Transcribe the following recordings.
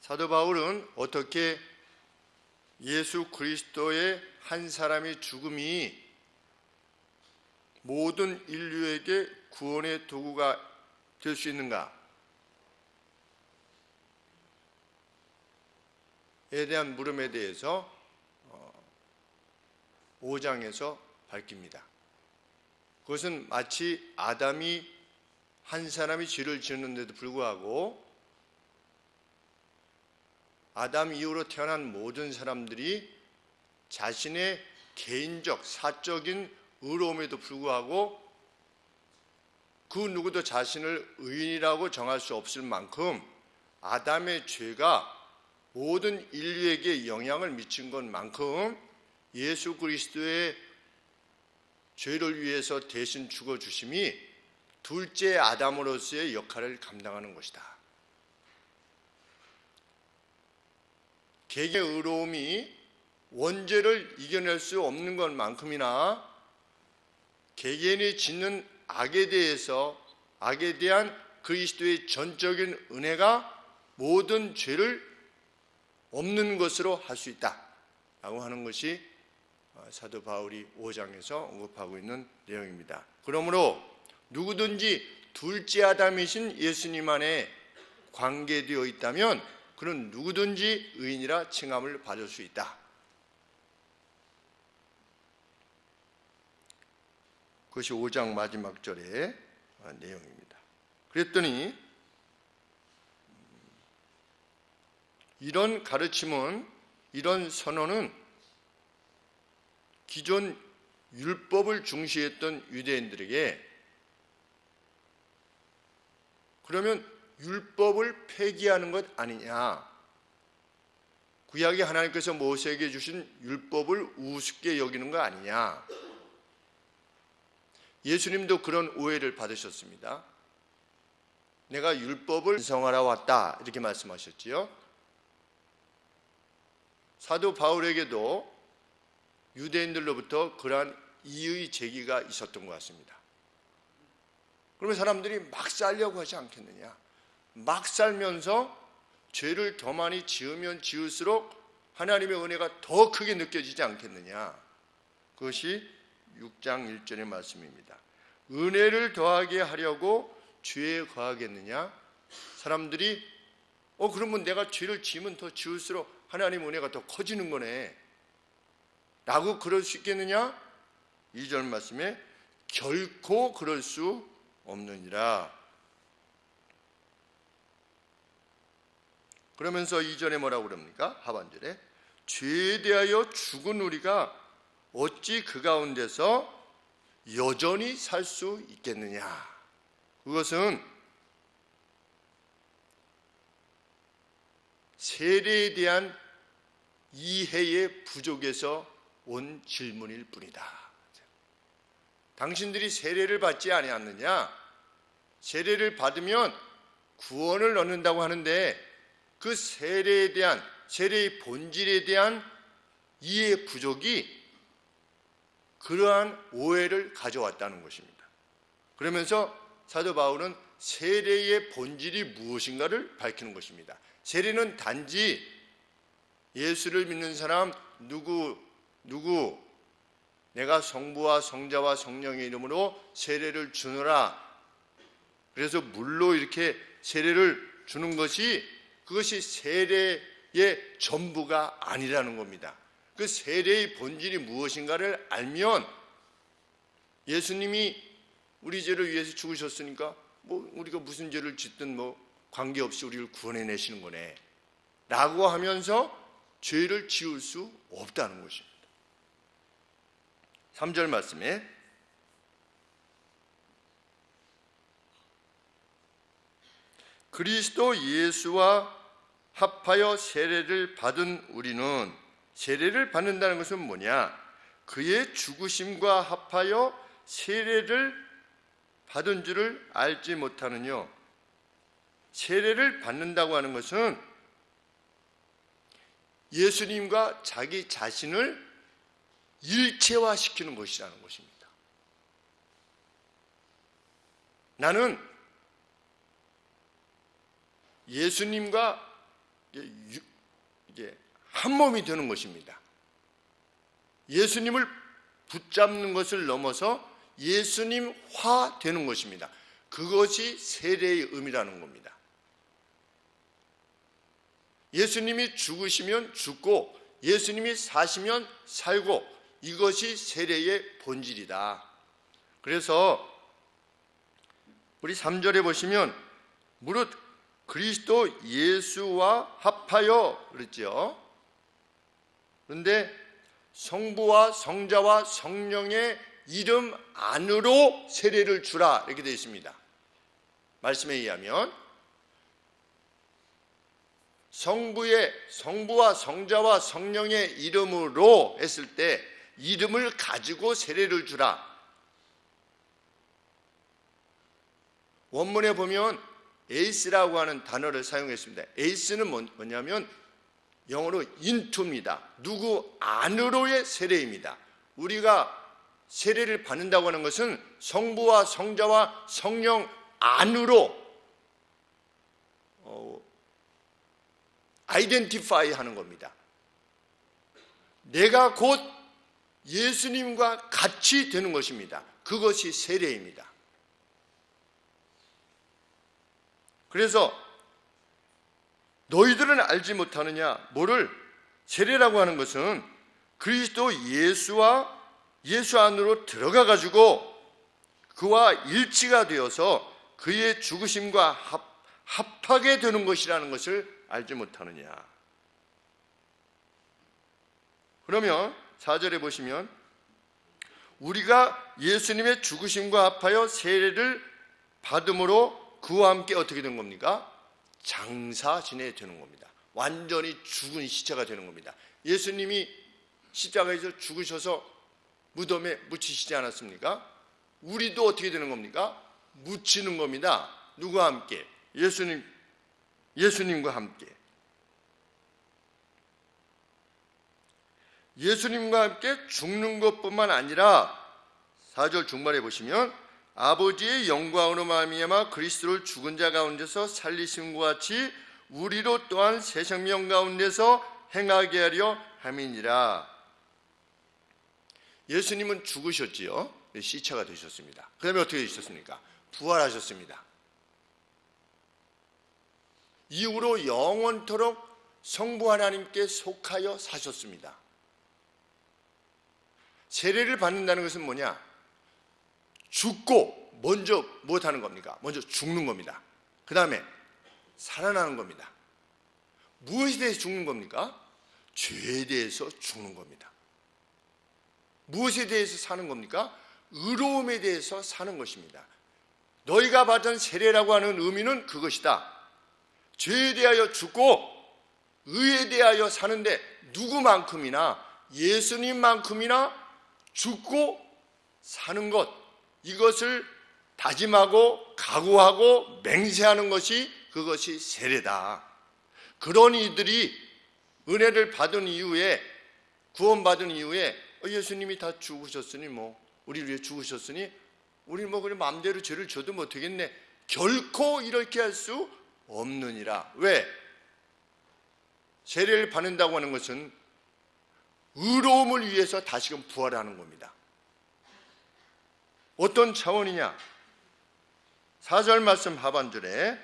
사도 바울은 어떻게 예수 그리스도의 한 사람의 죽음이 모든 인류에게 구원의 도구가 될 수 있는가에 대한 물음에 대해서 5장에서 밝힙니다. 그것은 마치 아담이 한 사람이 죄를 지었는데도 불구하고 아담 이후로 태어난 모든 사람들이 자신의 개인적 사적인 의로움에도 불구하고 그 누구도 자신을 의인이라고 정할 수 없을 만큼 아담의 죄가 모든 인류에게 영향을 미친 것만큼 예수 그리스도의 죄를 위해서 대신 죽어주심이 둘째 아담으로서의 역할을 감당하는 것이다. 개개의 의로움이 원죄를 이겨낼 수 없는 것만큼이나 개개인이 짓는 악에 대한 그리스도의 전적인 은혜가 모든 죄를 없는 것으로 할 수 있다라고 하는 것이 사도 바울이 5장에서 언급하고 있는 내용입니다. 그러므로 누구든지 둘째 아담이신 예수님 안에 관계되어 있다면 그는 누구든지 의인이라 칭함을 받을 수 있다. 그것이 5장 마지막 절의 내용입니다. 그랬더니 이런 가르침은, 이런 선언은 기존 율법을 중시했던 유대인들에게 그러면 율법을 폐기하는 것 아니냐, 구약의 하나님께서 모세에게 주신 율법을 우습게 여기는 거 아니냐, 예수님도 그런 오해를 받으셨습니다. 내가 율법을 완성하러 왔다 이렇게 말씀하셨지요. 사도 바울에게도 유대인들로부터 그러한 이의 제기가 있었던 것 같습니다. 그러면 사람들이 막 살려고 하지 않겠느냐, 막 살면서 죄를 더 많이 지으면 지을수록 하나님의 은혜가 더 크게 느껴지지 않겠느냐. 그것이 6장 1절의 말씀입니다. 은혜를 더하게 하려고 죄에 거하겠느냐. 사람들이 그러면 내가 죄를 지으면 더 지을수록 하나님 은혜가 더 커지는 거네 라고 그럴 수 있겠느냐. 2절 말씀에 결코 그럴 수 없느니라. 그러면서 2절에 뭐라고 그럽니까? 하반절에 죄에 대하여 죽은 우리가 어찌 그 가운데서 여전히 살 수 있겠느냐. 그것은 세례에 대한 이해의 부족에서 온 질문일 뿐이다. 당신들이 세례를 받지 아니하느냐? 세례를 받으면 구원을 얻는다고 하는데 그 세례에 대한, 세례의 본질에 대한 이해 부족이 그러한 오해를 가져왔다는 것입니다. 그러면서 사도 바울은 세례의 본질이 무엇인가를 밝히는 것입니다. 세례는 단지 예수를 믿는 사람 누구 내가 성부와 성자와 성령의 이름으로 세례를 주노라, 그래서 물로 이렇게 세례를 주는 것이, 그것이 세례의 전부가 아니라는 겁니다. 그 세례의 본질이 무엇인가를 알면 예수님이 우리 죄를 위해서 죽으셨으니까 우리가 무슨 죄를 짓든 관계없이 우리를 구원해내시는 거네 라고 하면서 죄를 지을 수 없다는 것입니다. 3절 말씀에 그리스도 예수와 합하여 세례를 받은 우리는, 세례를 받는다는 것은 뭐냐? 그의 죽으심과 합하여 세례를 받은 줄을 알지 못하느뇨. 세례를 받는다고 하는 것은 예수님과 자기 자신을 일체화시키는 것이라는 것입니다. 나는 예수님과 이게 한 몸이 되는 것입니다. 예수님을 붙잡는 것을 넘어서 예수님화 되는 것입니다. 그것이 세례의 의미라는 겁니다. 예수님이 죽으시면 죽고 예수님이 사시면 살고, 이것이 세례의 본질이다. 그래서 우리 3절에 보시면 무릇 그리스도 예수와 합하여 그랬죠. 그런데 성부와 성자와 성령의 이름 안으로 세례를 주라 이렇게 되어 있습니다. 말씀에 의하면 성부와 성자와 성령의 이름으로 했을 때 이름을 가지고 세례를 주라. 원문에 보면 에이스라고 하는 단어를 사용했습니다. 에이스는 뭐냐면 영어로 into입니다. 누구 안으로의 세례입니다. 우리가 세례를 받는다고 하는 것은 성부와 성자와 성령 안으로 아이덴티파이 하는 겁니다. 내가 곧 예수님과 같이 되는 것입니다. 그것이 세례입니다. 그래서 너희들은 알지 못하느냐? 뭐를? 세례라고 하는 것은 그리스도 예수 안으로 들어가 가지고 그와 일치가 되어서 그의 죽으심과 합하게 되는 것이라는 것을 알지 못하느냐? 그러면 4절에 보시면 우리가 예수님의 죽으심과 합하여 세례를 받음으로 그와 함께 어떻게 된 겁니까? 장사 지내야 되는 겁니다. 완전히 죽은 시체가 되는 겁니다. 예수님이 십자가에서 죽으셔서 무덤에 묻히시지 않았습니까? 우리도 어떻게 되는 겁니까? 묻히는 겁니다. 누구와 함께? 예수님과 함께. 예수님과 함께 죽는 것뿐만 아니라 4절 중반에 보시면 아버지의 영광으로 말미암아 그리스도를 죽은 자 가운데서 살리심과 같이 우리로 또한 새 생명 가운데서 행하게 하려 함이니라. 예수님은 죽으셨지요. 시체가 되셨습니다. 그 다음에 어떻게 되셨습니까? 부활하셨습니다. 이후로 영원토록 성부 하나님께 속하여 사셨습니다. 세례를 받는다는 것은 뭐냐? 죽고 먼저 무엇하는 겁니까? 먼저 죽는 겁니다. 그 다음에 살아나는 겁니다. 무엇에 대해서 죽는 겁니까? 죄에 대해서 죽는 겁니다. 무엇에 대해서 사는 겁니까? 의로움에 대해서 사는 것입니다. 너희가 받은 세례라고 하는 의미는 그것이다. 죄에 대하여 죽고 의에 대하여 사는데 누구만큼이나 예수님만큼이나 죽고 사는 것, 이것을 다짐하고 각오하고 맹세하는 것이 그것이 세례다. 그런 이들이 은혜를 받은 이후에, 구원받은 이후에 예수님이 다 죽으셨으니 우리를 위해 죽으셨으니 우리 그냥 마음대로 죄를 져도 되겠네. 결코 이렇게 할 수 없느니라. 왜? 세례를 받는다고 하는 것은 의로움을 위해서 다시금 부활하는 겁니다. 어떤 차원이냐? 4절 말씀 하반절에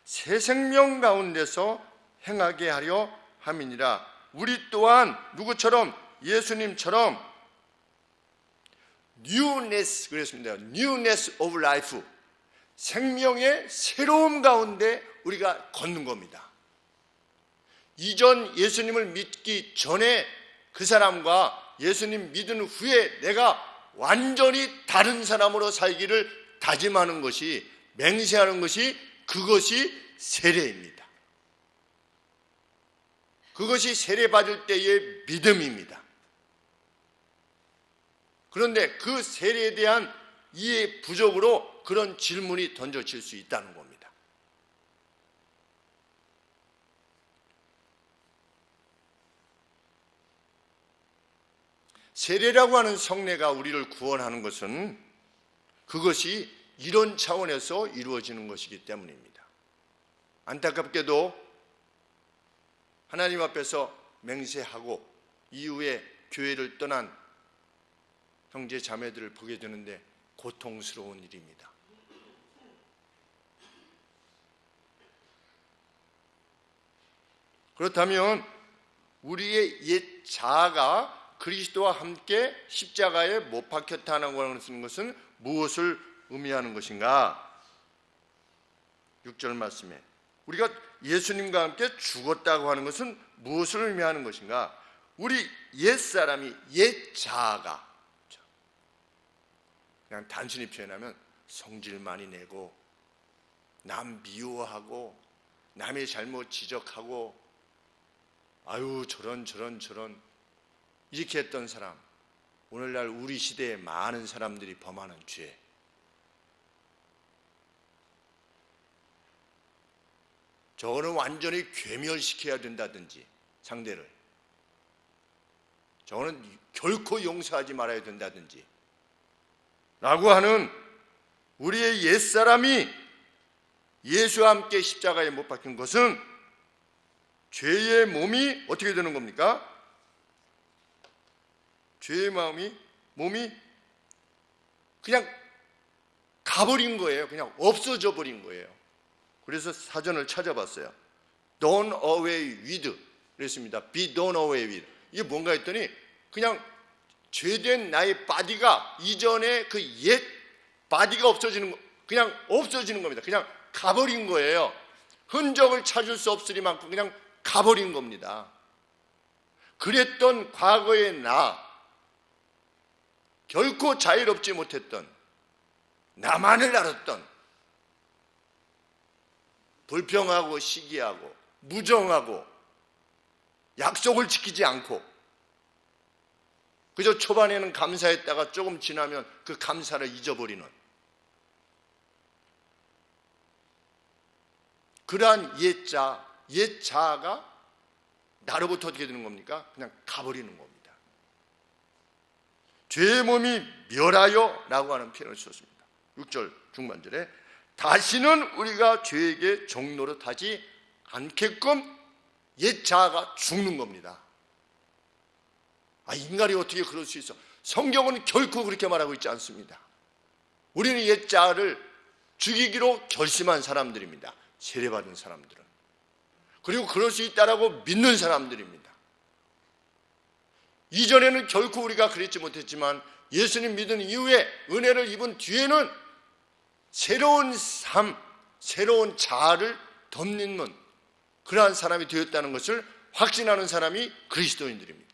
새 생명 가운데서 행하게 하려 함이니라. 우리 또한 누구처럼? 예수님처럼 newness, 그랬습니다. newness of life, 생명의 새로움 가운데 우리가 걷는 겁니다. 이전 예수님을 믿기 전에 그 사람과 예수님 믿은 후에 내가 완전히 다른 사람으로 살기를 다짐하는 것이, 맹세하는 것이, 그것이 세례입니다. 그것이 세례받을 때의 믿음입니다. 그런데 그 세례에 대한 이해 부족으로 그런 질문이 던져질 수 있다는 겁니다. 세례라고 하는 성례가 우리를 구원하는 것은 그것이 이런 차원에서 이루어지는 것이기 때문입니다. 안타깝게도 하나님 앞에서 맹세하고 이후에 교회를 떠난 형제 자매들을 보게 되는데 고통스러운 일입니다. 그렇다면 우리의 옛 자아가 그리스도와 함께 십자가에 못 박혔다는 것은 무엇을 의미하는 것인가? 6절 말씀에 우리가 예수님과 함께 죽었다고 하는 것은 무엇을 의미하는 것인가? 우리 옛사람이, 옛 자아가, 그냥 단순히 표현하면 성질 많이 내고 남 미워하고 남의 잘못 지적하고 아유 저런 이렇게 했던 사람, 오늘날 우리 시대에 많은 사람들이 범하는 죄, 저거는 완전히 괴멸시켜야 된다든지 상대를, 저거는 결코 용서하지 말아야 된다든지 라고 하는 우리의 옛사람이 예수와 함께 십자가에 못 박힌 것은 죄의 몸이 어떻게 되는 겁니까? 죄의 몸이 그냥 가버린 거예요. 그냥 없어져 버린 거예요. 그래서 사전을 찾아봤어요. Done away with 그랬습니다. Be done away with. 이게 뭔가 했더니 그냥 죄된 나의 바디가 이전에 그 옛 바디가 없어지는 거, 그냥 없어지는 겁니다. 그냥 가버린 거예요. 흔적을 찾을 수 없으리만큼 그냥 가버린 겁니다. 그랬던 과거의 나, 결코 자유롭지 못했던, 나만을 알았던, 불평하고 시기하고 무정하고 약속을 지키지 않고 그저 초반에는 감사했다가 조금 지나면 그 감사를 잊어버리는 그러한 옛 자아가 나로부터 어떻게 되는 겁니까? 그냥 가버리는 겁니다. 죄의 몸이 멸하여 라고 하는 표현을 썼습니다. 6절 중반절에 다시는 우리가 죄에게 종노릇하지 않게끔 옛 자아가 죽는 겁니다. 인간이 어떻게 그럴 수 있어? 성경은 결코 그렇게 말하고 있지 않습니다. 우리는 옛 자아를 죽이기로 결심한 사람들입니다. 세례받은 사람들은. 그리고 그럴 수 있다라고 믿는 사람들입니다. 이전에는 결코 우리가 그랬지 못했지만 예수님 믿은 이후에 은혜를 입은 뒤에는 새로운 삶, 새로운 자아를 덧입는 그러한 사람이 되었다는 것을 확신하는 사람이 그리스도인들입니다.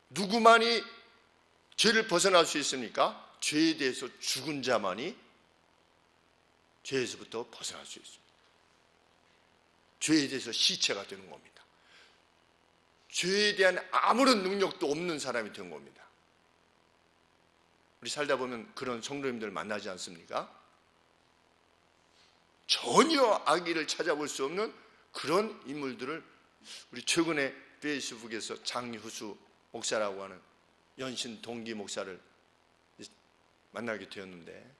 누구만이 죄를 벗어날 수 있습니까? 죄에 대해서 죽은 자만이 죄에서부터 벗어날 수 있습니다. 죄에 대해서 시체가 되는 겁니다. 죄에 대한 아무런 능력도 없는 사람이 된 겁니다. 우리 살다 보면 그런 성도님들 만나지 않습니까? 전혀 악의를 찾아볼 수 없는 그런 인물들을 우리 최근에 페이스북에서 장효수 목사라고 하는 연신 동기 목사를 만나게 되었는데,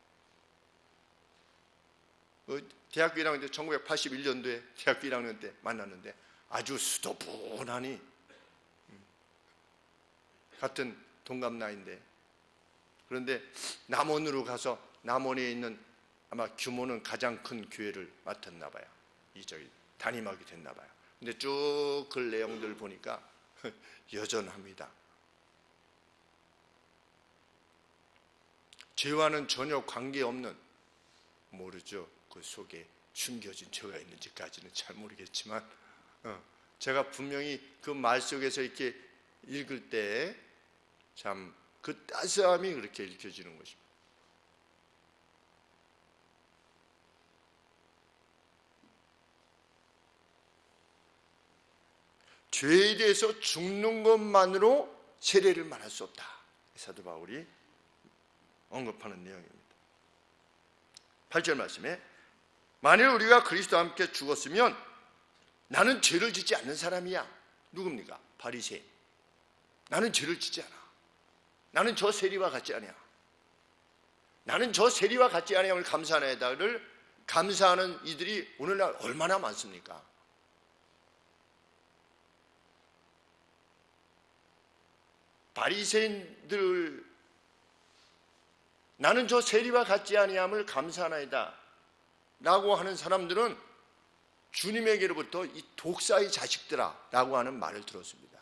대학교 1학년 때 1981년도에 대학교 1학년 때 만났는데 아주 수도분하니 같은 동갑 나이인데, 그런데 남원으로 가서 남원에 있는 아마 규모는 가장 큰 교회를 맡았나 봐요. 담임하게 됐나 봐요. 근데 쭉 그 내용들 보니까 여전합니다. 죄와는 전혀 관계없는, 모르죠. 그 속에 숨겨진 죄가 있는지까지는 잘 모르겠지만 제가 분명히 그 말 속에서 이렇게 읽을 때 참 그 따스함이 그렇게 읽혀지는 것입니다. 죄에 대해서 죽는 것만으로 세례를 말할 수 없다. 사도 바울이 언급하는 내용입니다. 8절 말씀에 만일 우리가 그리스도와 함께 죽었으면 나는 죄를 짓지 않는 사람이야. 누굽니까? 바리새인. 나는 죄를 짓지 않아. 나는 저 세리와 같지 않냐. 나는 저 세리와 같지 아니함을 감사하나이다를 감사하는 이들이 오늘날 얼마나 많습니까? 바리새인들, 나는 저 세리와 같지 아니함을 감사하나이다 라고 하는 사람들은 주님에게로부터 이 독사의 자식들아 라고 하는 말을 들었습니다.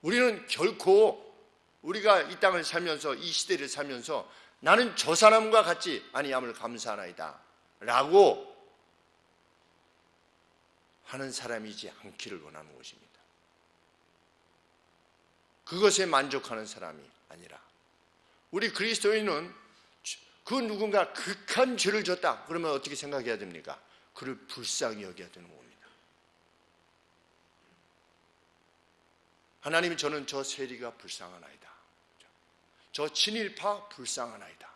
우리는 결코 우리가 이 땅을 살면서, 이 시대를 살면서 나는 저 사람과 같지 아니함을 감사하나이다 라고 하는 사람이지 않기를 원하는 것입니다. 그것에 만족하는 사람이 아니라, 우리 그리스도인은 그 누군가 극한 죄를 졌다 그러면 어떻게 생각해야 됩니까? 그를 불쌍히 여겨야 되는 겁니다. 하나님이 저는 저 세리가 불쌍하나이다, 저 친일파 불쌍하나이다,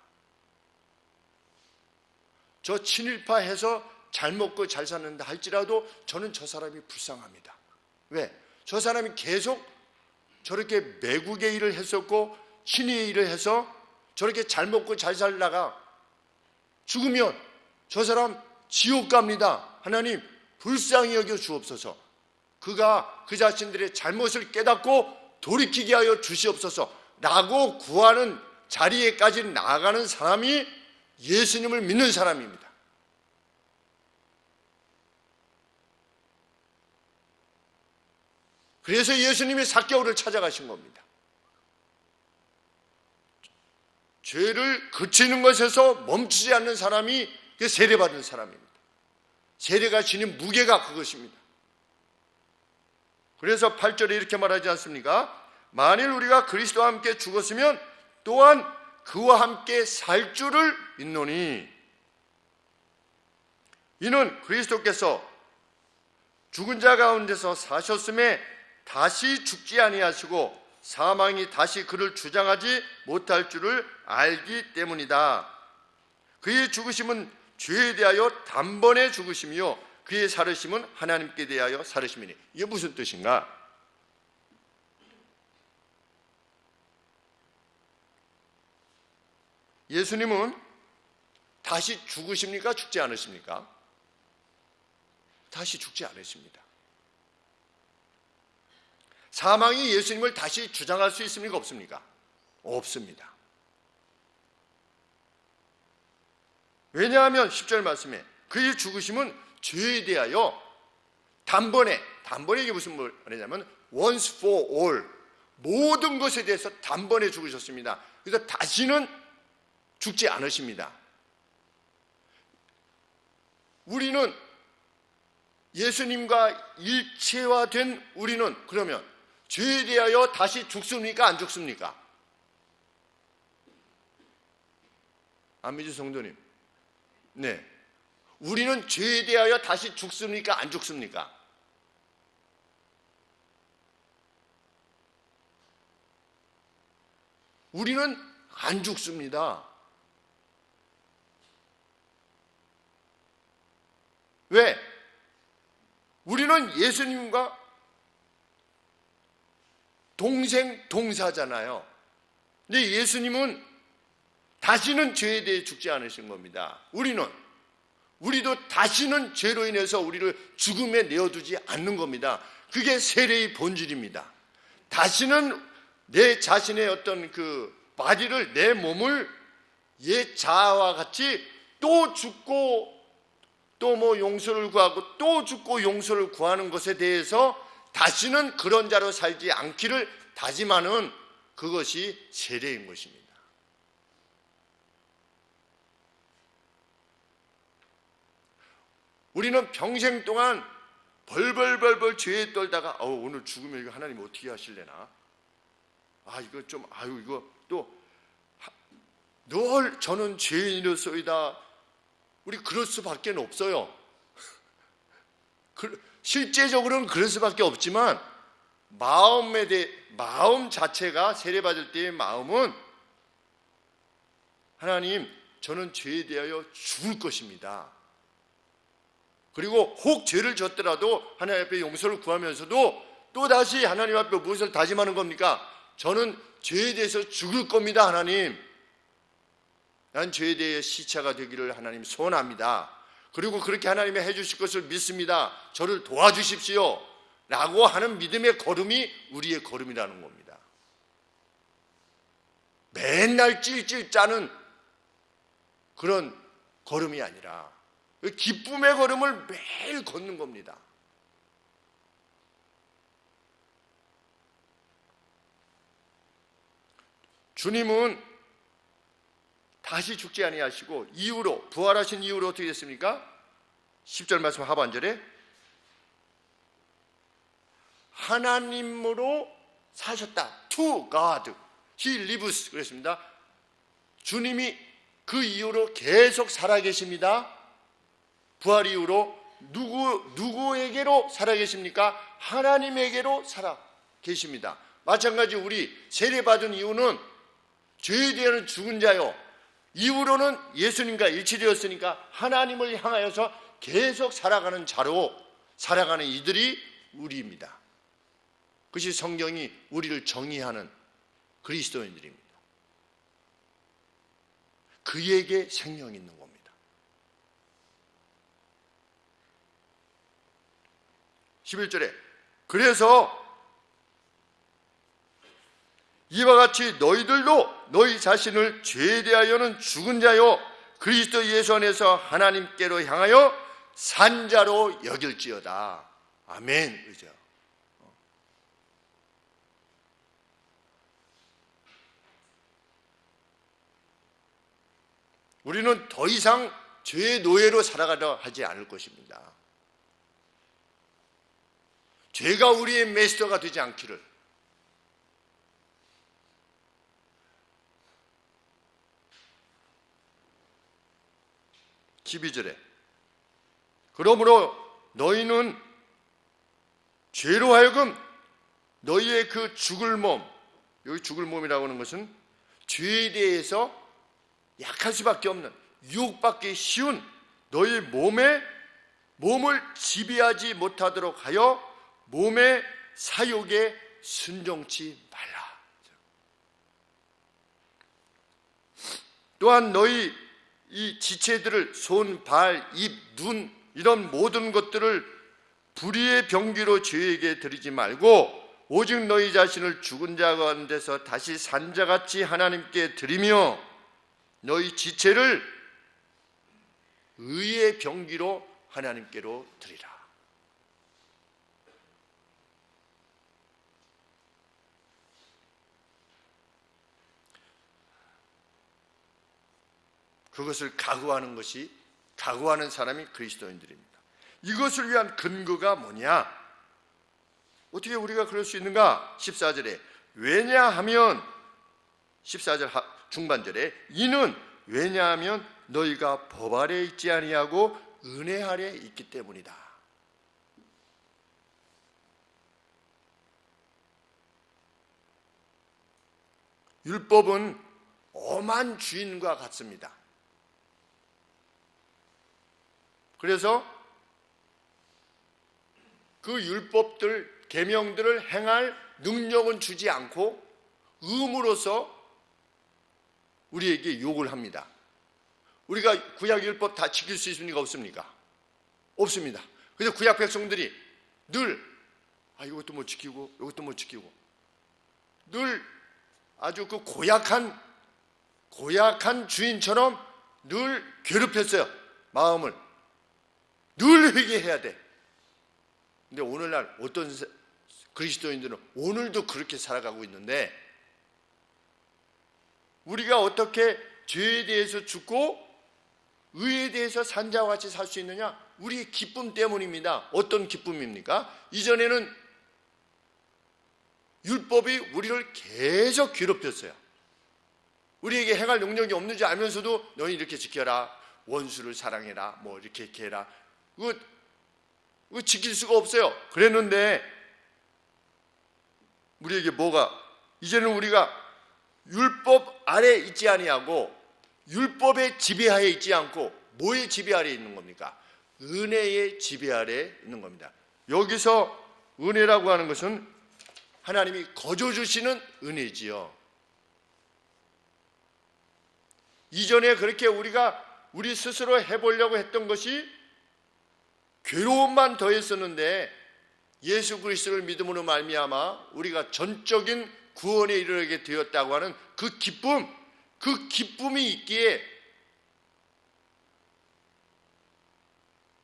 저 친일파해서 잘 먹고 잘 사는다 할지라도 저는 저 사람이 불쌍합니다. 왜? 저 사람이 계속 저렇게 매국의 일을 했었고 친위의 일을 해서 저렇게 잘 먹고 잘 살다가 죽으면 저 사람 지옥 갑니다. 하나님 불쌍히 여겨 주옵소서. 그가 그 자신들의 잘못을 깨닫고 돌이키게 하여 주시옵소서 라고 구하는 자리에까지 나아가는 사람이 예수님을 믿는 사람입니다. 그래서 예수님이 삭개오를 찾아가신 겁니다. 죄를 그치는 것에서 멈추지 않는 사람이 세례받은 사람입니다. 세례가 지닌 무게가 그것입니다. 그래서 8절에 이렇게 말하지 않습니까? 만일 우리가 그리스도와 함께 죽었으면 또한 그와 함께 살 줄을 믿노니, 이는 그리스도께서 죽은 자 가운데서 사셨음에 다시 죽지 아니하시고 사망이 다시 그를 주장하지 못할 줄을 알기 때문이다. 그의 죽으심은 죄에 대하여 단번에 죽으심이요 그의 살으심은 하나님께 대하여 살으심이니. 이게 무슨 뜻인가? 예수님은 다시 죽으십니까? 죽지 않으십니까? 다시 죽지 않으십니다. 사망이 예수님을 다시 주장할 수 있습니까? 없습니까? 없습니다. 왜냐하면 10절 말씀에 그의 죽으심은 죄에 대하여 단번에 이게 무슨 말이냐면 once for all, 모든 것에 대해서 단번에 죽으셨습니다. 그래서 다시는 죽지 않으십니다. 우리는 예수님과 일체화된 우리는 그러면 죄에 대하여 다시 죽습니까? 안 죽습니까? 안 믿으신 성도님, 네, 우리는 죄에 대하여 다시 죽습니까? 안 죽습니까? 우리는 안 죽습니다. 왜? 우리는 예수님과 동생 동사잖아요. 근데 예수님은 다시는 죄에 대해 죽지 않으신 겁니다. 우리도 다시는 죄로 인해서 우리를 죽음에 내어두지 않는 겁니다. 그게 세례의 본질입니다. 다시는 내 자신의 어떤 그 바디를, 내 몸을 옛 자아와 같이 또 죽고 또 뭐 용서를 구하고 또 죽고 용서를 구하는 것에 대해서 다시는 그런 자로 살지 않기를 다짐하는 그것이 세례인 것입니다. 우리는 평생 동안 벌벌벌벌 죄에 떨다가 오늘 죽으면 이거 하나님 어떻게 하실래나? 이거 좀 이거 또 늘 저는 죄인이로소이다. 우리 그럴 수밖에 없어요. 실제적으로는 그럴 수밖에 없지만 마음 자체가, 세례받을 때의 마음은 하나님, 저는 죄에 대하여 죽을 것입니다. 그리고 혹 죄를 졌더라도 하나님 앞에 용서를 구하면서도 또다시 하나님 앞에 무엇을 다짐하는 겁니까? 저는 죄에 대해서 죽을 겁니다, 하나님. 난 죄에 대해 시차가 되기를 하나님 소원합니다. 그리고 그렇게 하나님이 해주실 것을 믿습니다. 저를 도와주십시오 라고 하는 믿음의 걸음이 우리의 걸음이라는 겁니다. 맨날 찔찔 짜는 그런 걸음이 아니라 기쁨의 걸음을 매일 걷는 겁니다. 주님은 다시 죽지 아니하시고 이후로 부활하신 이후로 어떻게 됐습니까? 10절 말씀 하반절에 하나님으로 사셨다. To God. He lives. 그랬습니다. 주님이 그 이후로 계속 살아계십니다. 부활 이후로 누구에게로 살아계십니까? 하나님에게로 살아계십니다. 마찬가지 우리 세례받은 이유는 죄에 대한 죽은 자요, 이후로는 예수님과 일치되었으니까 하나님을 향하여서 계속 살아가는 자로 살아가는 이들이 우리입니다. 그것이 성경이 우리를 정의하는 그리스도인들입니다. 그에게 생명이 있는 겁니다. 11절에 그래서 이와 같이 너희들도 너희 자신을 죄에 대하여는 죽은 자요 그리스도 예수 안에서 하나님께로 향하여 산 자로 여길지어다. 아멘. 그죠? 우리는 더 이상 죄의 노예로 살아가려 하지 않을 것입니다. 죄가 우리의 메스터가 되지 않기를. (12절에) 그러므로 너희는 죄로 하여금 너희의 그 죽을 몸, 여기 죽을 몸이라고 하는 것은 죄에 대해서 약할 수밖에 없는, 유혹받기 쉬운 너희 몸을 지배하지 못하도록 하여 몸의 사욕에 순종치 말라. 또한 너희 이 지체들을 손, 발, 입, 눈 이런 모든 것들을 불의의 병기로 죄에게 드리지 말고 오직 너희 자신을 죽은 자 가운데서 다시 산 자같이 하나님께 드리며 너희 지체를 의의 병기로 하나님께로 드리라. 그것을 각오하는 사람이 그리스도인들입니다. 이것을 위한 근거가 뭐냐? 어떻게 우리가 그럴 수 있는가? 14절에 왜냐하면 14절 중반절에 이는 왜냐하면 너희가 법 아래 있지 아니하고 은혜 아래 있기 때문이다. 율법은 엄한 주인과 같습니다. 그래서 그 율법들, 계명들을 행할 능력은 주지 않고 의무로서 우리에게 요구를 합니다. 우리가 구약 율법 다 지킬 수 있습니까? 없습니까? 없습니다. 그래서 구약 백성들이 늘 이것도 못 지키고 이것도 못 지키고 늘 아주 그 고약한 주인처럼 늘 괴롭혔어요. 마음을 늘 회개해야 돼. 근데 오늘날 어떤 그리스도인들은 오늘도 그렇게 살아가고 있는데 우리가 어떻게 죄에 대해서 죽고 의에 대해서 산 자와 같이 살 수 있느냐? 우리의 기쁨 때문입니다. 어떤 기쁨입니까? 이전에는 율법이 우리를 계속 괴롭혔어요. 우리에게 행할 능력이 없는 줄 알면서도 너희 이렇게 지켜라, 원수를 사랑해라, 뭐 이렇게 해라. 그거 지킬 수가 없어요. 그랬는데 우리에게 이제는 우리가 율법 아래 있지 아니하고 율법의 지배 아래 있지 않고 뭐의 지배 아래 있는 겁니까? 은혜의 지배 아래 있는 겁니다. 여기서 은혜라고 하는 것은 하나님이 거저 주시는 은혜지요. 이전에 그렇게 우리 스스로 해보려고 했던 것이 괴로움만 더했었는데 예수 그리스도를 믿음으로 말미암아 우리가 전적인 구원에 이르게 되었다고 하는 그 기쁨이 있기에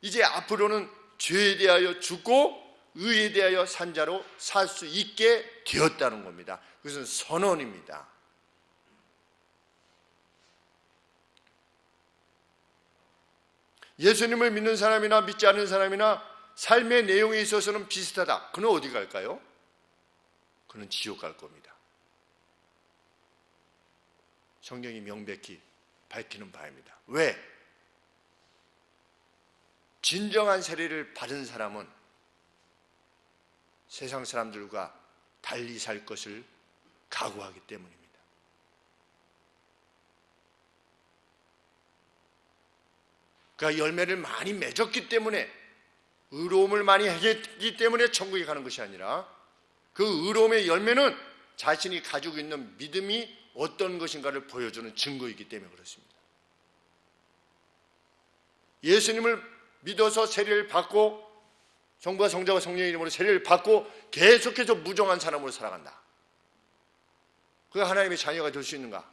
이제 앞으로는 죄에 대하여 죽고 의에 대하여 산 자로 살 수 있게 되었다는 겁니다. 그것은 선언입니다. 예수님을 믿는 사람이나 믿지 않는 사람이나 삶의 내용에 있어서는 비슷하다. 그는 어디 갈까요? 그는 지옥 갈 겁니다. 성경이 명백히 밝히는 바입니다. 왜? 진정한 세례를 받은 사람은 세상 사람들과 달리 살 것을 각오하기 때문입니다. 그러니까 열매를 많이 맺었기 때문에, 의로움을 많이 했기 때문에 천국에 가는 것이 아니라 그 의로움의 열매는 자신이 가지고 있는 믿음이 어떤 것인가를 보여주는 증거이기 때문에 그렇습니다. 예수님을 믿어서 세례를 받고 성부와 성자와 성령의 이름으로 세례를 받고 계속해서 무정한 사람으로 살아간다. 그가 하나님의 자녀가 될 수 있는가?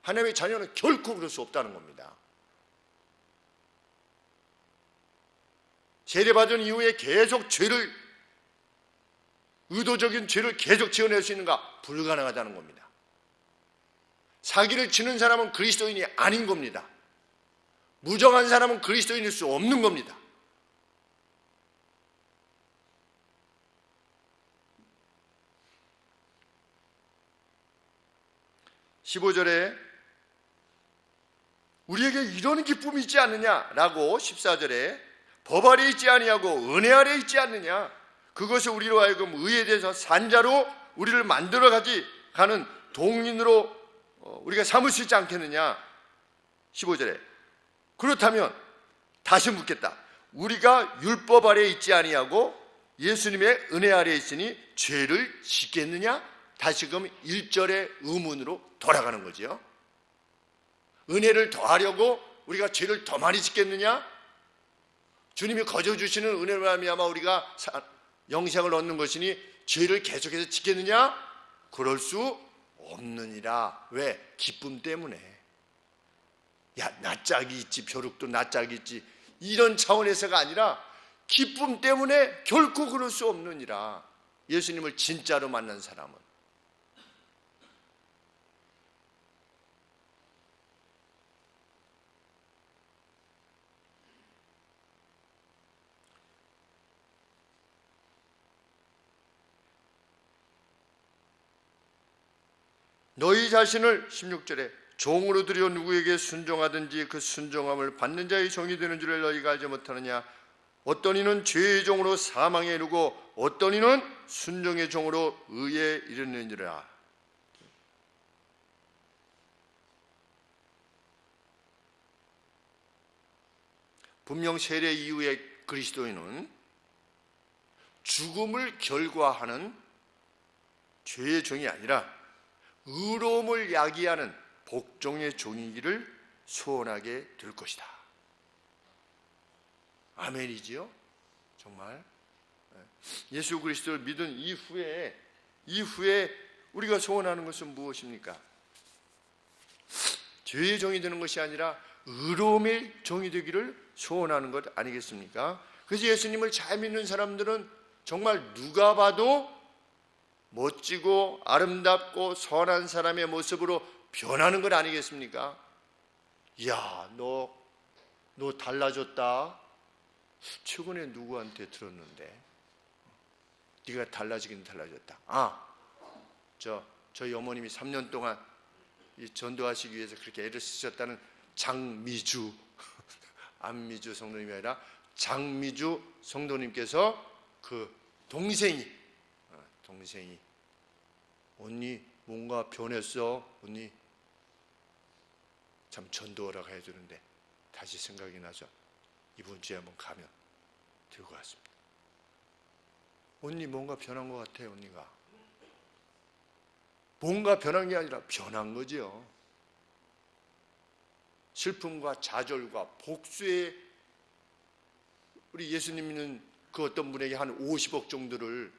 하나님의 자녀는 결코 그럴 수 없다는 겁니다. 세례받은 이후에 계속 의도적인 죄를 계속 지어낼 수 있는가? 불가능하다는 겁니다. 사기를 치는 사람은 그리스도인이 아닌 겁니다. 무정한 사람은 그리스도인일 수 없는 겁니다. (15절에) 우리에게 이런 기쁨이 있지 않느냐라고 (14절에) 법 아래 있지 아니하고 은혜 아래 있지 않느냐, 그것이 우리로 하여금 의에 대해서 산자로 우리를 만들어 가는 동인으로 우리가 삼을 수 있지 않겠느냐. (15절에) 그렇다면 다시 묻겠다. 우리가 율법 아래 있지 아니하고 예수님의 은혜 아래 있으니 죄를 짓겠느냐? 다시금 1절의 의문으로 돌아가는 거죠. 은혜를 더하려고 우리가 죄를 더 많이 짓겠느냐? 주님이 거저 주시는 은혜로 말미암아 우리가 영생을 얻는 것이니 죄를 계속해서 짓겠느냐? 그럴 수 없느니라. 왜? 기쁨 때문에. 야, 낯짝이 있지, 벼룩도 낯짝이 있지, 이런 차원에서가 아니라 기쁨 때문에 결코 그럴 수 없느니라. 예수님을 진짜로 만난 사람은. 너희 자신을 (16절에) 종으로 들여 누구에게 순종하든지 그 순종함을 받는 자의 종이 되는 줄을 너희가 알지 못하느냐? 어떤 이는 죄의 종으로 사망에 이르고 어떤 이는 순종의 종으로 의에 이르느니라. 분명 세례 이후에 그리스도인은 죽음을 결과하는 죄의 종이 아니라 의로움을 야기하는 복종의 종이기를 소원하게 될 것이다. 아멘이지요? 정말 예수 그리스도를 믿은 이후에 우리가 소원하는 것은 무엇입니까? 죄의 종이 되는 것이 아니라 의로움의 종이 되기를 소원하는 것 아니겠습니까? 그래서 예수님을 잘 믿는 사람들은 정말 누가 봐도 멋지고 아름답고 선한 사람의 모습으로 변하는 것 아니겠습니까? 야, 너 달라졌다. 최근에 누구한테 들었는데 네가 달라지긴 달라졌다. 저희 어머님이 3년 동안 전도하시기 위해서 그렇게 애를 쓰셨다는 장미주 안미주 성도님이 아니라 장미주 성도님께서 그 동생이 언니 뭔가 변했어. 언니 참 전도하러 가야 되는데 다시 생각이 나서 이번 주에 한번 가면 들고 왔습니다. 언니 뭔가 변한 것 같아요. 언니가 뭔가 변한 게 아니라 변한 거죠. 슬픔과 좌절과 복수의, 우리 예수님은 그 어떤 분에게 한 50억 정도를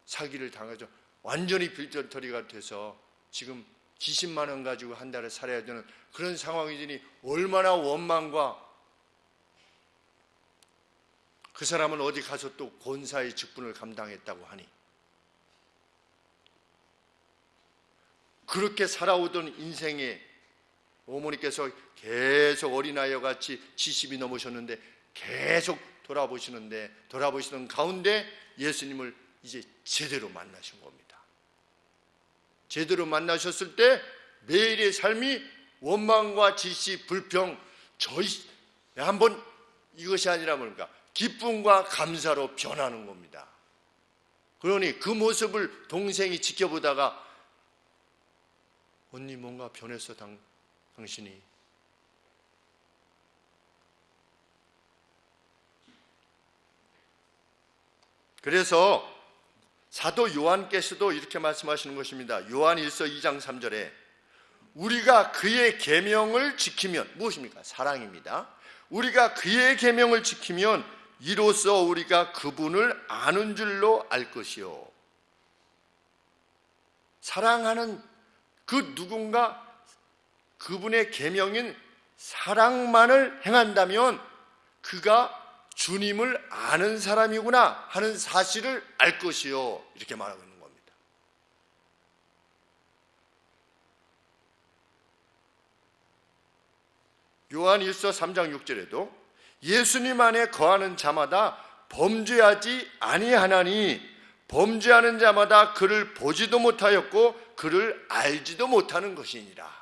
사기를 당하죠. 완전히 빌더터리가 돼서 지금 기십만 원 가지고 한 달에 살아야 되는 그런 상황이니 얼마나 원망과, 그 사람은 어디 가서 또 권사의 직분을 감당했다고 하니, 그렇게 살아오던 인생에 어머니께서 계속 어린아이와 같이 70이 넘으셨는데 계속 돌아보시던 가운데 예수님을 이제 제대로 만나신 겁니다. 제대로 만나셨을 때 매일의 삶이 원망과 지시, 불평, 한번 이것이 아니라 뭔가 기쁨과 감사로 변하는 겁니다. 그러니 그 모습을 동생이 지켜보다가, 언니 뭔가 변했어 당신이. 그래서 사도 요한께서도 이렇게 말씀하시는 것입니다. 요한 1서 2장 3절에 우리가 그의 계명을 지키면, 무엇입니까? 사랑입니다. 우리가 그의 계명을 지키면 이로써 우리가 그분을 아는 줄로 알 것이요. 사랑하는 그 누군가, 그분의 계명인 사랑만을 행한다면 그가 주님을 아는 사람이구나 하는 사실을 알 것이요, 이렇게 말하고 있는 겁니다. 요한 1서 3장 6절에도 예수님 안에 거하는 자마다 범죄하지 아니하나니 범죄하는 자마다 그를 보지도 못하였고 그를 알지도 못하는 것이니라.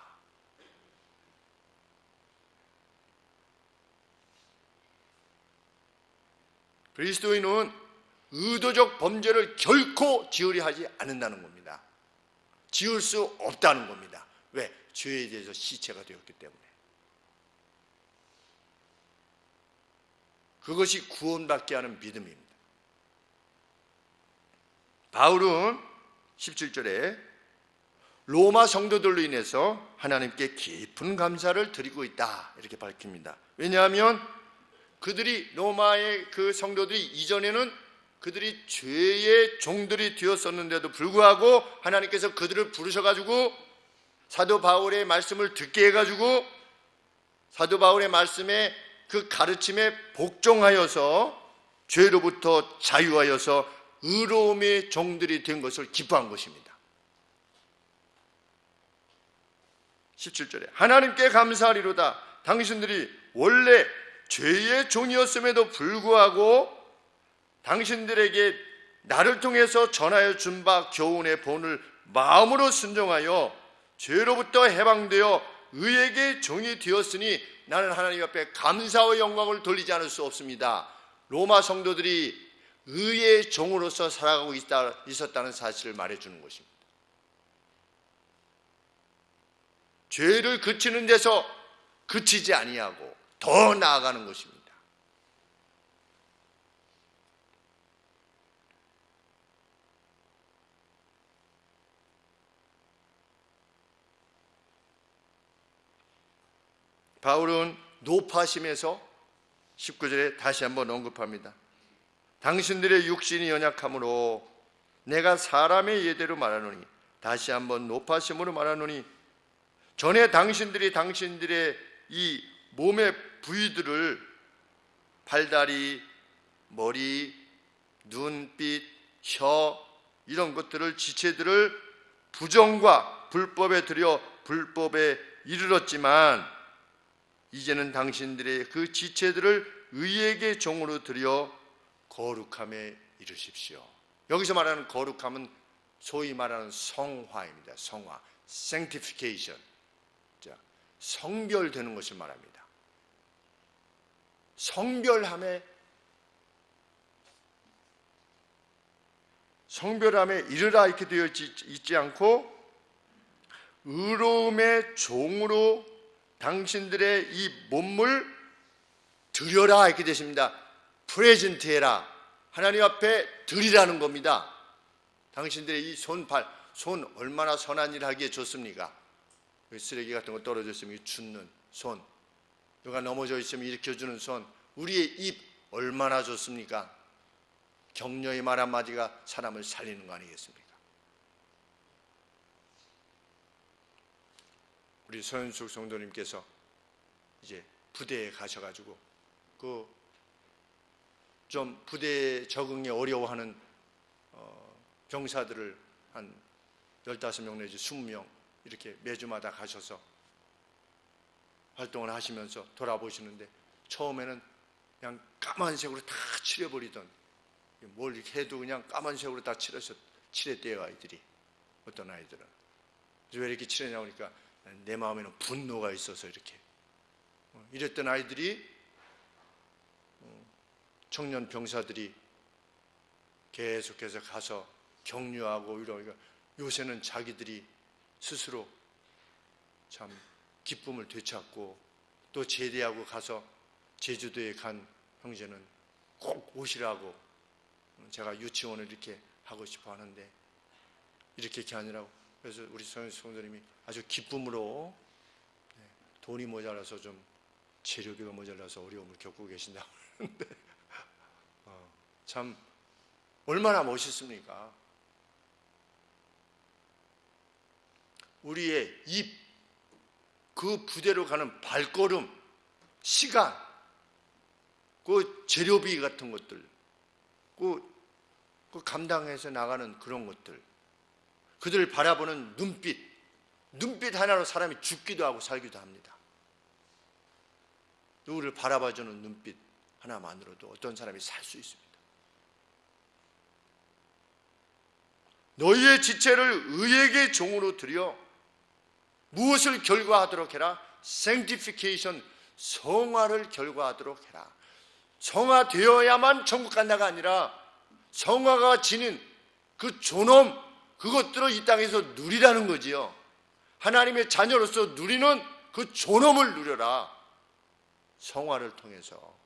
그리스도인은 의도적 범죄를 결코 지으려 하지 않는다는 겁니다. 지을 수 없다는 겁니다. 왜? 죄에 대해서 시체가 되었기 때문에. 그것이 구원받게 하는 믿음입니다. 바울은 17절에 로마 성도들로 인해서 하나님께 깊은 감사를 드리고 있다, 이렇게 밝힙니다. 왜냐하면 그들이, 로마의 그 성도들이 이전에는 그들이 죄의 종들이 되었었는데도 불구하고 하나님께서 그들을 부르셔가지고 사도 바울의 말씀을 듣게 해가지고 사도 바울의 말씀에 그 가르침에 복종하여서 죄로부터 자유하여서 의로움의 종들이 된 것을 기뻐한 것입니다. 17절에 하나님께 감사하리로다. 당신들이 원래 죄의 종이었음에도 불구하고 당신들에게 나를 통해서 전하여 준 바 교훈의 본을 마음으로 순종하여 죄로부터 해방되어 의에게 종이 되었으니 나는 하나님 앞에 감사와 영광을 돌리지 않을 수 없습니다. 로마 성도들이 의의 종으로서 살아가고 있었다는 사실을 말해주는 것입니다. 죄를 그치는 데서 그치지 아니하고 더 나아가는 것입니다. 바울은 노파심에서 19절에 다시 한번 언급합니다. 당신들의 육신이 연약함으로 내가 사람의 예대로 말하노니, 다시 한번 노파심으로 말하노니, 전에 당신들이 당신들의 이 몸의 부위들을 팔다리, 머리, 눈빛, 혀, 이런 것들을, 지체들을 부정과 불법에 들여 불법에 이르렀지만 이제는 당신들의 그 지체들을 의에게 종으로 들여 거룩함에 이르십시오. 여기서 말하는 거룩함은 소위 말하는 성화입니다. 성화, sanctification, 성별되는 것을 말합니다. 성별함에 이르라 이렇게 되어 있지 않고 의로움의 종으로 당신들의 이 몸을 드려라 이렇게 되십니다. 프레젠트해라, 하나님 앞에 드리라는 겁니다. 당신들의 이 손 얼마나 선한 일 하기에 좋습니까? 그 쓰레기 같은 거 떨어져 있으면 줍는 손, 누가 넘어져 있으면 일으켜주는 손, 우리의 입 얼마나 좋습니까? 격려의 말 한마디가 사람을 살리는 거 아니겠습니까? 우리 서현숙 성도님께서 이제 부대에 가셔가지고 좀 부대 적응에 어려워하는 병사들을 한 15명 내지 20명 이렇게 매주마다 가셔서 활동을 하시면서 돌아보시는데, 처음에는 그냥 까만색으로 다 칠해버리던, 뭘 이렇게 해도 그냥 까만색으로 다 칠했대요, 아이들이. 어떤 아이들은. 왜 이렇게 칠했냐고 하니까 내 마음에는 분노가 있어서 이렇게. 이랬던 아이들이, 청년 병사들이 계속해서 가서 격려하고 이러니까 요새는 자기들이 스스로 참 기쁨을 되찾고, 또 제대하고 가서 제주도에 간 형제는 꼭 오시라고, 제가 유치원을 이렇게 하고 싶어 하는데 이렇게 하느라고. 그래서 우리 성도님이 아주 기쁨으로, 돈이 모자라서 좀 재료비가 모자라서 어려움을 겪고 계신다고 하는데 참 얼마나 멋있습니까? 우리의 입, 그 부대로 가는 발걸음, 시간, 그 재료비 같은 것들, 그 감당해서 나가는 그런 것들, 그들을 바라보는 눈빛 하나로 사람이 죽기도 하고 살기도 합니다. 누구를 바라봐주는 눈빛 하나만으로도 어떤 사람이 살 수 있습니다. 너희의 지체를 의에게 종으로 드려 무엇을 결과하도록 해라? sanctification, 성화를 결과하도록 해라. 성화되어야만 천국 간다가 아니라 성화가 지닌 그 존엄, 그것들을 이 땅에서 누리라는 거지요. 하나님의 자녀로서 누리는 그 존엄을 누려라. 성화를 통해서.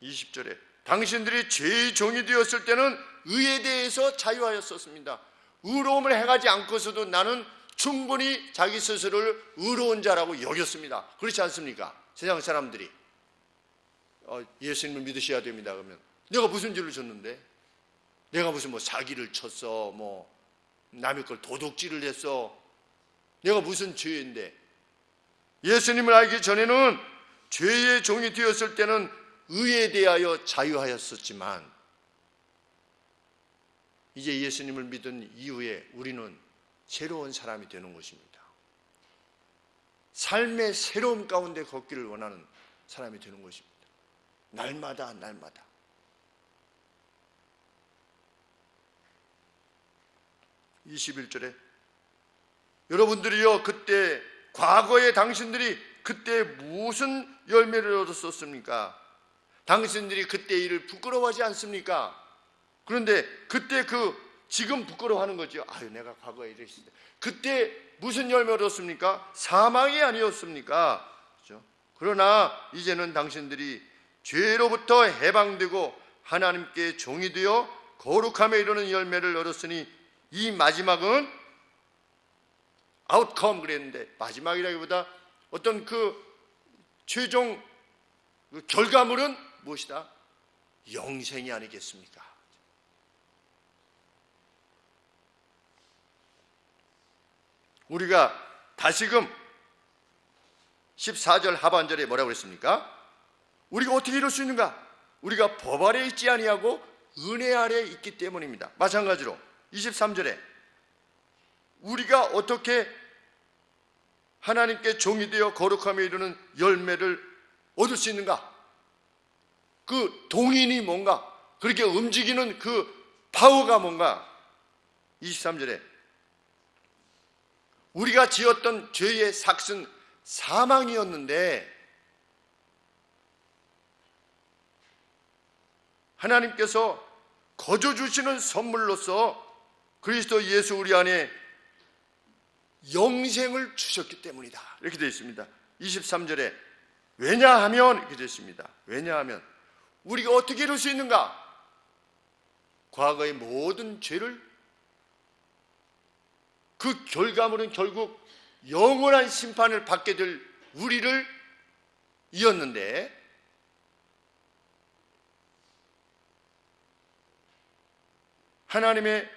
(20절에) 당신들이 죄의 종이 되었을 때는 의에 대해서 자유하였었습니다. 의로움을 행하지 않고서도 나는 충분히 자기 스스로를 의로운 자라고 여겼습니다. 그렇지 않습니까? 세상 사람들이 예수님을 믿으셔야 됩니다. 그러면 내가 무슨 죄를 졌는데? 내가 무슨 사기를 쳤어, 남의 걸 도둑질을 했어, 내가 무슨 죄인데? 예수님을 알기 전에는 죄의 종이 되었을 때는 의에 대하여 자유하였었지만, 이제 예수님을 믿은 이후에 우리는 새로운 사람이 되는 것입니다. 삶의 새로움 가운데 걷기를 원하는 사람이 되는 것입니다. 날마다 21절에 여러분들이요, 그때 과거에 당신들이 그때 무슨 열매를 얻었었습니까? 당신들이 그때 일을 부끄러워하지 않습니까? 그런데 그때 지금 부끄러워하는 거죠. 아유, 내가 과거에 이랬을 때 그때 무슨 열매를 얻었습니까? 사망이 아니었습니까? 그렇죠? 그러나 이제는 당신들이 죄로부터 해방되고 하나님께 종이 되어 거룩함에 이르는 열매를 얻었으니 이 마지막은 아웃컴 그랬는데, 마지막이라기보다 어떤 최종 결과물은 무엇이다? 영생이 아니겠습니까? 우리가 다시금 14절 하반절에 뭐라고 그랬습니까? 우리가 어떻게 이룰 수 있는가? 우리가 법 아래 있지 아니하고 은혜 아래 있기 때문입니다. 마찬가지로 23절에 우리가 어떻게 하나님께 종이 되어 거룩함에 이르는 열매를 얻을 수 있는가? 그 동인이 뭔가? 그렇게 움직이는 그 파워가 뭔가? 23절에 우리가 지었던 죄의 삭은 사망이었는데 하나님께서 거저 주시는 선물로서 그리스도 예수 우리 안에 영생을 주셨기 때문이다. 이렇게 되어 있습니다. 23절에 왜냐하면 이렇게 되어 있습니다. 왜냐하면 우리가 어떻게 이룰 수 있는가? 과거의 모든 죄를, 그 결과물은 결국 영원한 심판을 받게 될 우리를 이었는데, 하나님의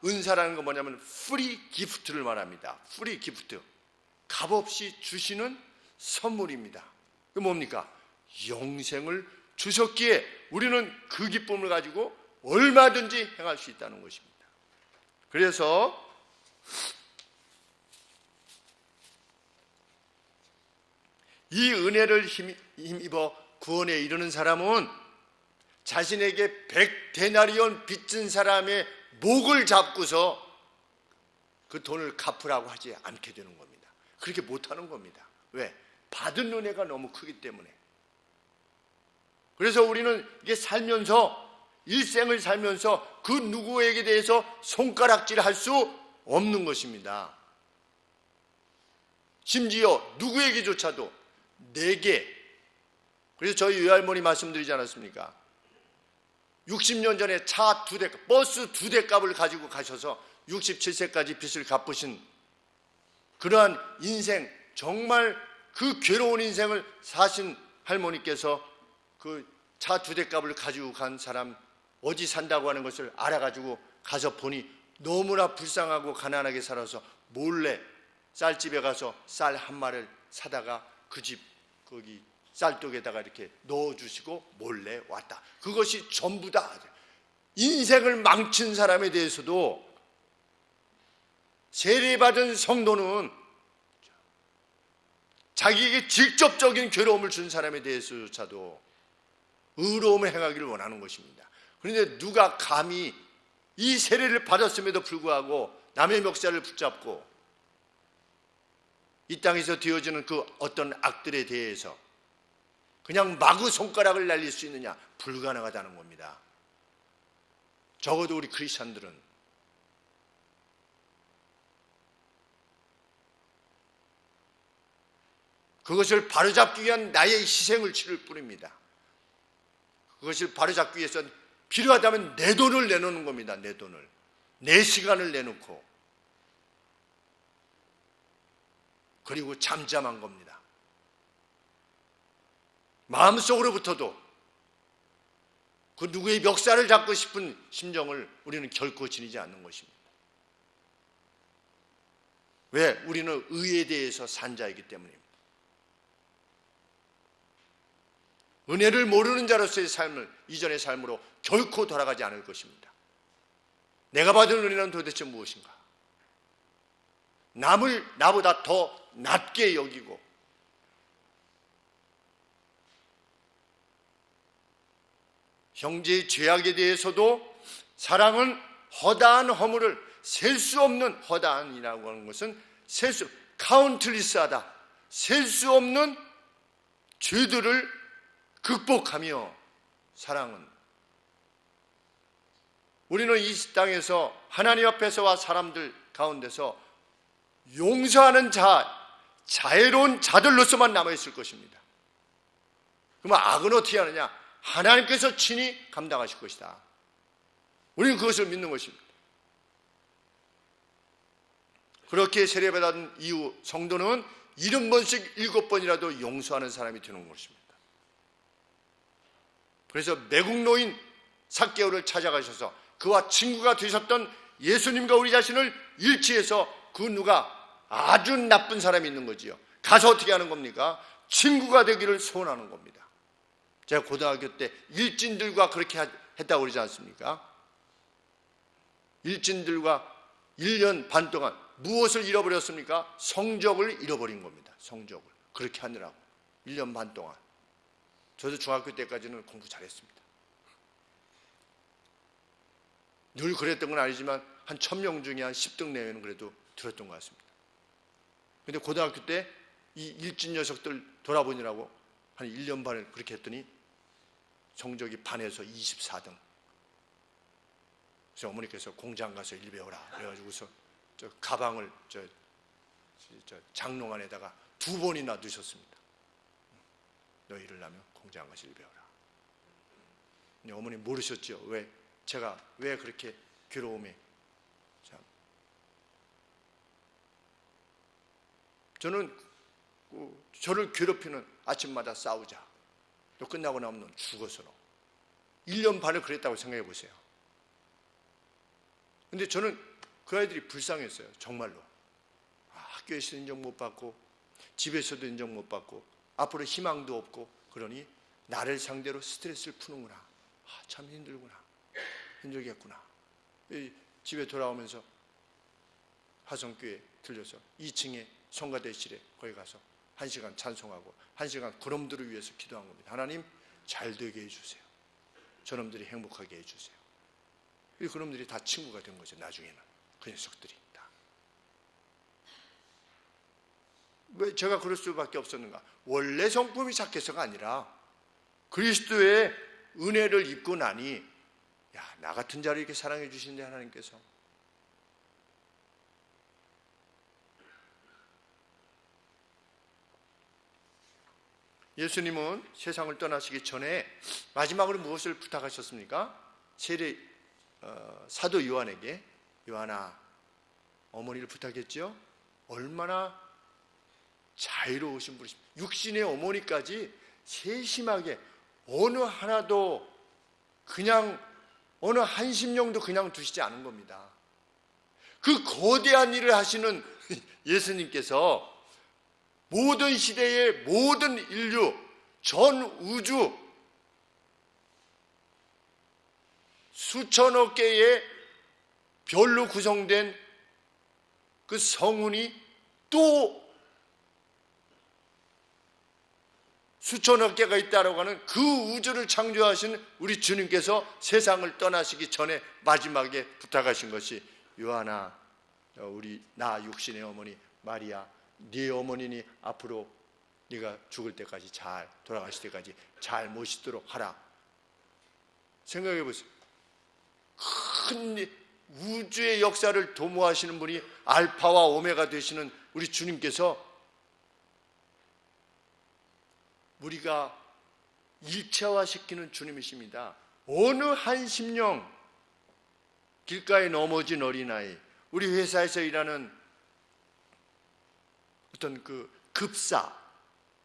은사라는 건 뭐냐면 프리 기프트를 말합니다. 프리 기프트, 값없이 주시는 선물입니다. 그 뭡니까? 영생을 주셨기에 우리는 그 기쁨을 가지고 얼마든지 행할 수 있다는 것입니다. 그래서 이 은혜를 힘입어 구원에 이르는 사람은 자신에게 100데나리온 빚진 사람의 목을 잡고서 그 돈을 갚으라고 하지 않게 되는 겁니다. 그렇게 못하는 겁니다. 왜? 받은 은혜가 너무 크기 때문에. 그래서 우리는 이게 살면서, 일생을 살면서 그 누구에게 대해서 손가락질 할 수 없는 것입니다. 심지어 누구에게조차도 내게. 그래서 저희 외할머니 말씀드리지 않았습니까? 60년 전에 차 2대, 버스 2대 값을 가지고 가셔서 67세까지 빚을 갚으신 그러한 인생, 정말 그 괴로운 인생을 사신 할머니께서 그 차 2대 값을 가지고 간 사람 어디 산다고 하는 것을 알아가지고 가서 보니 너무나 불쌍하고 가난하게 살아서 몰래 쌀집에 가서 쌀 한 마리를 사다가 그 집 거기 쌀독에다가 이렇게 넣어주시고 몰래 왔다. 그것이 전부다. 인생을 망친 사람에 대해서도 세례받은 성도는 자기에게 직접적인 괴로움을 준 사람에 대해서조차도 의로움을 행하기를 원하는 것입니다. 그런데 누가 감히 이 세례를 받았음에도 불구하고 남의 멱살을 붙잡고 이 땅에서 되어지는 그 어떤 악들에 대해서 그냥 마구 손가락을 날릴 수 있느냐? 불가능하다는 겁니다. 적어도 우리 크리스천들은 그것을 바로잡기 위한 나의 희생을 치를 뿐입니다. 그것을 바로잡기 위해서 필요하다면 내 돈을 내놓는 겁니다. 내 돈을, 내 시간을 내놓고, 그리고 잠잠한 겁니다. 마음속으로부터도 그 누구의 멱살을 잡고 싶은 심정을 우리는 결코 지니지 않는 것입니다. 왜? 우리는 의에 대해서 산 자이기 때문입니다. 은혜를 모르는 자로서의 삶을 이전의 삶으로 결코 돌아가지 않을 것입니다. 내가 받은 은혜는 도대체 무엇인가? 남을 나보다 더 낮게 여기고 형제의 죄악에 대해서도 사랑은 허다한 허물을 셀 수 없는, 허다한이라고 하는 것은 카운틀리스하다, 셀 수 없는 죄들을 극복하며, 사랑은 우리는 이 땅에서 하나님 앞에서와 사람들 가운데서 용서하는 자애로운 자들로서만 남아있을 것입니다. 그러면 악은 어떻게 하느냐? 하나님께서 친히 감당하실 것이다. 우리는 그것을 믿는 것입니다. 그렇게 세례받은 이후 성도는 70번씩 7번이라도 용서하는 사람이 되는 것입니다. 그래서 매국노인 삭개오를 찾아가셔서 그와 친구가 되셨던 예수님과 우리 자신을 일치해서 그 누가 아주 나쁜 사람이 있는 거지요. 가서 어떻게 하는 겁니까? 친구가 되기를 소원하는 겁니다. 제가 고등학교 때 일진들과 그렇게 했다고 그러지 않습니까? 일진들과 1년 반 동안 무엇을 잃어버렸습니까? 성적을 잃어버린 겁니다. 성적을. 그렇게 하느라고 1년 반 동안. 저도 중학교 때까지는 공부 잘했습니다. 늘 그랬던 건 아니지만 한 1000명 중에 한 10등 내외는 그래도 들었던 것 같습니다. 그런데 고등학교 때 이 일진 녀석들 돌아보느라고 한 1년 반을 그렇게 했더니 성적이 반에서 24등. 그래서 어머니께서 공장 가서 일 배워라 그래가지고서 저 가방을 저 장롱 안에다가 2번이나 넣으셨습니다. 너희를 낳으면 공장 가서 일 배워라. 근데 어머니 모르셨죠? 왜? 제가 왜 그렇게 괴로움에 참. 저는 저를 괴롭히는 아침마다 싸우자. 또 끝나고 나면 죽어서로. 1년 반을 그랬다고 생각해 보세요. 근데 저는 그 아이들이 불쌍했어요. 정말로. 학교에서 인정 못 받고 집에서도 인정 못 받고 앞으로 희망도 없고 그러니 나를 상대로 스트레스를 푸는구나. 참 힘들구나. 힘들겠구나. 집에 돌아오면서 화성교회 들려서 2층에 성가대실에 거기 가서 1시간 찬송하고 1시간 그놈들을 위해서 기도한 겁니다. 하나님 잘 되게 해주세요. 저놈들이 행복하게 해주세요. 그놈들이 다 친구가 된 거죠. 나중에는 그 녀석들이 다. 왜 제가 그럴 수밖에 없었는가? 원래 성품이 착해서가 아니라 그리스도의 은혜를 입고 나니 나 같은 자를 이렇게 사랑해 주신대 하나님께서. 예수님은 세상을 떠나시기 전에 마지막으로 무엇을 부탁하셨습니까? 세례 사도 요한에게 요한아 어머니를 부탁했죠. 얼마나 자유로우신 분이십니까? 육신의 어머니까지 세심하게 어느 하나도 그냥 어느 한 심령도 그냥 두시지 않은 겁니다. 그 거대한 일을 하시는 예수님께서 모든 시대의 모든 인류, 전 우주 수천억 개의 별로 구성된 그 성운이 또 수천억 개가 있다라고 하는 그 우주를 창조하신 우리 주님께서 세상을 떠나시기 전에 마지막에 부탁하신 것이 요한아, 우리 나 육신의 어머니 마리아, 네 어머니니 앞으로 네가 죽을 때까지 잘 돌아가실 때까지 잘 모시도록 하라. 생각해 보세요. 큰 우주의 역사를 도모하시는 분이 알파와 오메가 되시는 우리 주님께서 우리가 일체화시키는 주님이십니다. 어느 한 심령, 길가에 넘어진 어린아이, 우리 회사에서 일하는 어떤 그 급사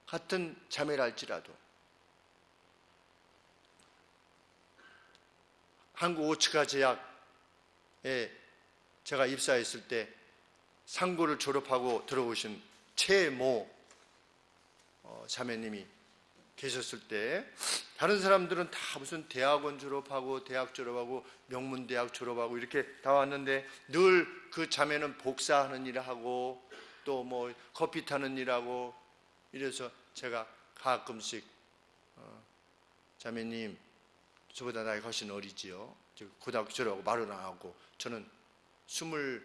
같은 자매랄지라도 한국 오츠카 제약에 제가 입사했을 때 상고를 졸업하고 들어오신 최모 자매님이 계셨을 때 다른 사람들은 다 무슨 대학원 졸업하고 대학 졸업하고 명문대학 졸업하고 이렇게 다 왔는데 늘 그 자매는 복사하는 일을 하고 또 뭐 커피 타는 일하고 이래서 제가 가끔씩 자매님 저보다 나이가 훨씬 어리지요. 고등학교 졸업하고 말은 안 하고 저는 24, 5,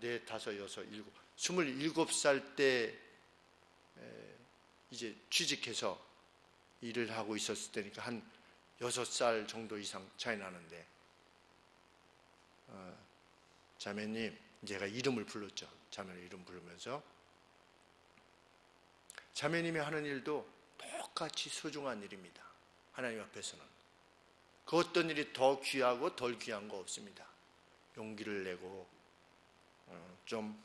6, 27살 때 이제 취직해서 일을 하고 있었을 때니까 한 6살 정도 이상 차이 나는데 자매님, 제가 이름을 불렀죠. 자매의 이름 부르면서 자매님이 하는 일도 똑같이 소중한 일입니다. 하나님 앞에서는 그 어떤 일이 더 귀하고 덜 귀한 거 없습니다. 용기를 내고 좀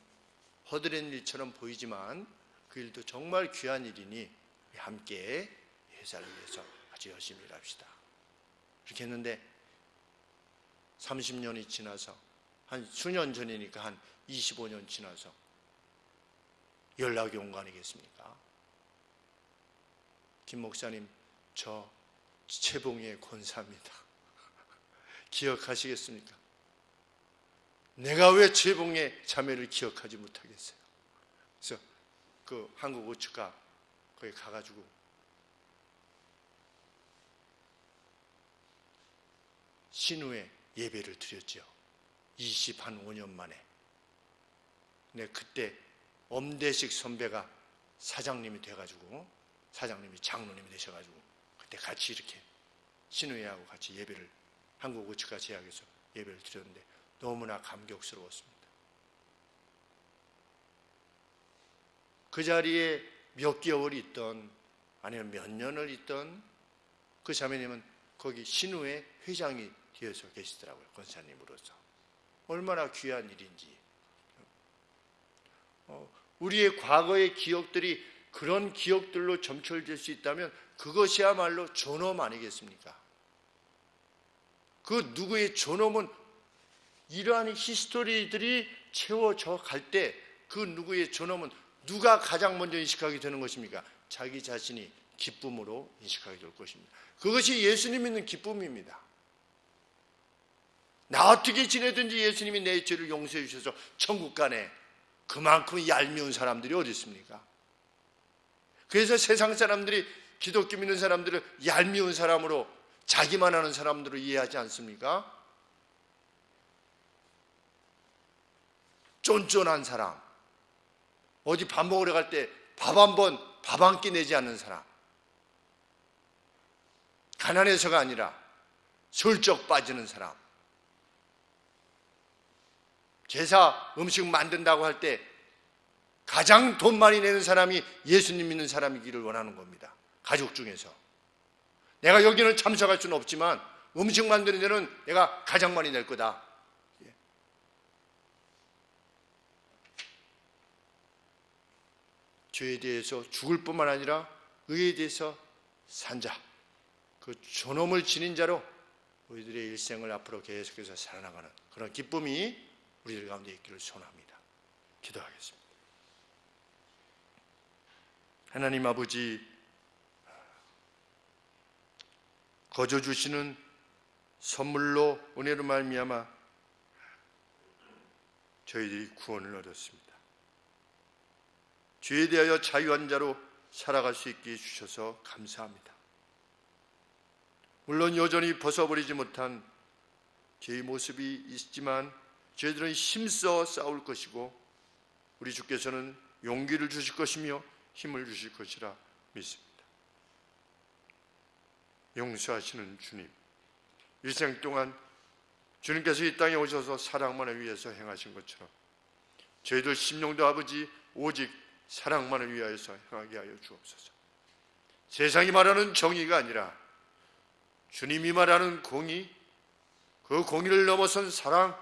허드렛 일처럼 보이지만 그 일도 정말 귀한 일이니 함께 회사를 위해서 아주 열심히 일합시다. 그렇게 했는데 30년이 지나서 한 수년 전이니까 한 25년 지나서 연락이 온 거 아니겠습니까? 김 목사님, 저 최봉희의 권사입니다. 기억하시겠습니까? 내가 왜 최봉희의 자매를 기억하지 못하겠어요? 그래서 그 한국 오츠카 거기 가가지고 신우의 예배를 드렸죠. 25년 만에. 근데 그때 엄대식 선배가 사장님이 돼가지고 사장님이 장로님이 되셔가지고 그때 같이 이렇게 신우회하고 같이 예배를 한국 오츠카 제약에서 예배를 드렸는데 너무나 감격스러웠습니다. 그 자리에 몇 개월 있던 아니면 몇 년을 있던 그 자매님은 거기 신우회 회장이 뒤에서 계시더라고요. 권사님으로서. 얼마나 귀한 일인지. 우리의 과거의 기억들이 그런 기억들로 점철될 수 있다면 그것이야말로 존엄 아니겠습니까? 그 누구의 존엄은 이러한 히스토리들이 채워져 갈 때 그 누구의 존엄은 누가 가장 먼저 인식하게 되는 것입니까? 자기 자신이 기쁨으로 인식하게 될 것입니다. 그것이 예수님 믿는 기쁨입니다. 나 어떻게 지내든지 예수님이 내 죄를 용서해 주셔서 천국 가네. 그만큼 얄미운 사람들이 어디 있습니까? 그래서 세상 사람들이 기독교 믿는 사람들을 얄미운 사람으로, 자기만 하는 사람들로 이해하지 않습니까? 쫀쫀한 사람, 어디 밥 먹으러 갈 때 밥 한 끼 내지 않는 사람, 가난해서가 아니라 슬쩍 빠지는 사람, 제사 음식 만든다고 할 때 가장 돈 많이 내는 사람이 예수님 믿는 사람이기를 원하는 겁니다. 가족 중에서. 내가 여기는 참석할 수는 없지만 음식 만드는 데는 내가 가장 많이 낼 거다. 죄에 대해서 죽을 뿐만 아니라 의에 대해서 산 자, 그 존엄을 지닌 자로 우리들의 일생을 앞으로 계속해서 살아나가는 그런 기쁨이 우리들 가운데 있기를 소원합니다. 기도하겠습니다. 하나님 아버지, 거저 주시는 선물로 은혜로 말미암아 저희들이 구원을 얻었습니다. 죄에 대하여 자유한 자로 살아갈 수 있게 해주셔서 감사합니다. 물론 여전히 벗어버리지 못한 죄의 모습이 있지만 저희들은 힘써 싸울 것이고 우리 주께서는 용기를 주실 것이며 힘을 주실 것이라 믿습니다. 용서하시는 주님, 일생 동안 주님께서 이 땅에 오셔서 사랑만을 위해서 행하신 것처럼 저희들 심령도 아버지 오직 사랑만을 위하여서 행하게 하여 주옵소서. 세상이 말하는 정의가 아니라 주님이 말하는 공의, 그 공의를 넘어선 사랑,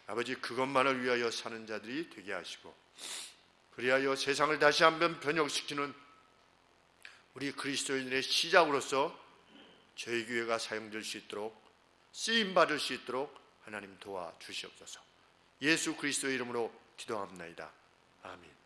아버지 그것만을 위하여 사는 자들이 되게 하시고 그리하여 세상을 다시 한번 변혁시키는 우리 그리스도인들의 시작으로서 저희 교회가 사용될 수 있도록 쓰임받을 수 있도록 하나님 도와주시옵소서. 예수 그리스도의 이름으로 기도합나이다. 아멘.